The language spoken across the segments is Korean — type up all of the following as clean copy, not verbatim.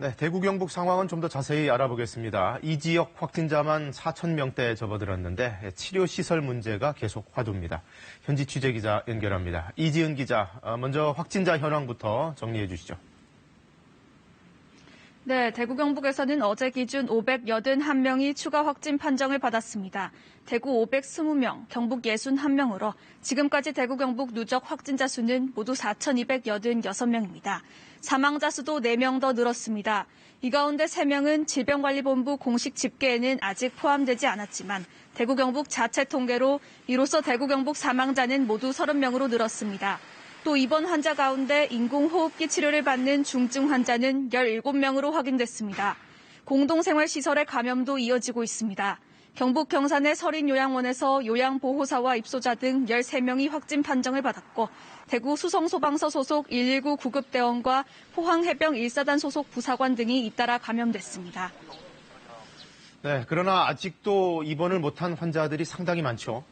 네, 대구 경북 상황은 좀 더 자세히 알아보겠습니다. 이 지역 확진자만 4,000명대에 접어들었는데 치료 시설 문제가 계속 화두입니다. 현지 취재 기자 연결합니다. 이지은 기자, 먼저 확진자 현황부터 정리해 주시죠. 네, 대구 경북에서는 어제 기준 581명이 추가 확진 판정을 받았습니다. 대구 520명, 경북 61명으로 지금까지 대구 경북 누적 확진자 수는 모두 4,286명입니다. 사망자 수도 4명 더 늘었습니다. 이 가운데 3명은 질병관리본부 공식 집계에는 아직 포함되지 않았지만 대구 경북 자체 통계로 이로써 대구 경북 사망자는 모두 30명으로 늘었습니다. 또 이번 환자 가운데 인공호흡기 치료를 받는 중증 환자는 17명으로 확인됐습니다. 공동생활시설의 감염도 이어지고 있습니다. 경북 경산의 서린요양원에서 요양보호사와 입소자 등 13명이 확진 판정을 받았고 대구 수성소방서 소속 119 구급대원과 포항해병 1사단 소속 부사관 등이 잇따라 감염됐습니다. 네, 그러나 아직도 입원을 못한 환자들이 상당히 많죠.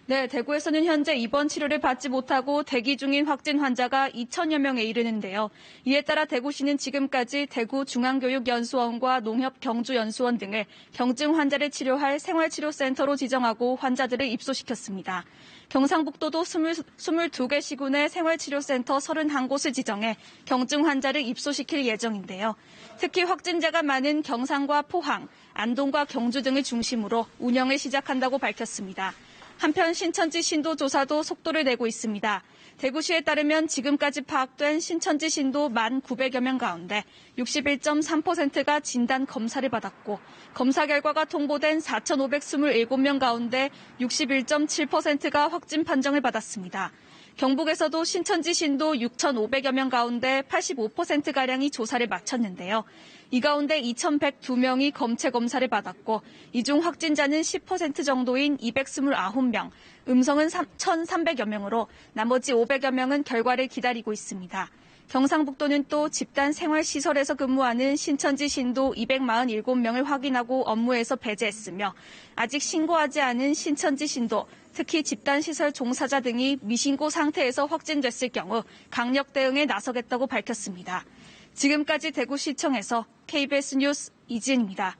네, 대구에서는 현재 입원 치료를 받지 못하고 대기 중인 확진 환자가 2천여 명에 이르는데요. 이에 따라 대구시는 지금까지 대구중앙교육연수원과 농협경주연수원 등을 경증 환자를 치료할 생활치료센터로 지정하고 환자들을 입소시켰습니다. 경상북도도 22개 시군의 생활치료센터 31곳을 지정해 경증 환자를 입소시킬 예정인데요. 특히 확진자가 많은 경상과 포항, 안동과 경주 등을 중심으로 운영을 시작한다고 밝혔습니다. 한편 신천지 신도 조사도 속도를 내고 있습니다. 대구시에 따르면 지금까지 파악된 신천지 신도 1,900여 명 가운데 61.3%가 진단 검사를 받았고 검사 결과가 통보된 4,527명 가운데 61.7%가 확진 판정을 받았습니다. 경북에서도 신천지 신도 6,500여 명 가운데 85%가량이 조사를 마쳤는데요. 이 가운데 2,102명이 검체 검사를 받았고 이 중 확진자는 10% 정도인 229명, 음성은 1,300여 명으로 나머지 500여 명은 결과를 기다리고 있습니다. 경상북도는 또 집단 생활시설에서 근무하는 신천지 신도 247명을 확인하고 업무에서 배제했으며 아직 신고하지 않은 신천지 신도, 특히 집단시설 종사자 등이 미신고 상태에서 확진됐을 경우 강력 대응에 나서겠다고 밝혔습니다. 지금까지 대구시청에서 KBS 뉴스 이지은입니다.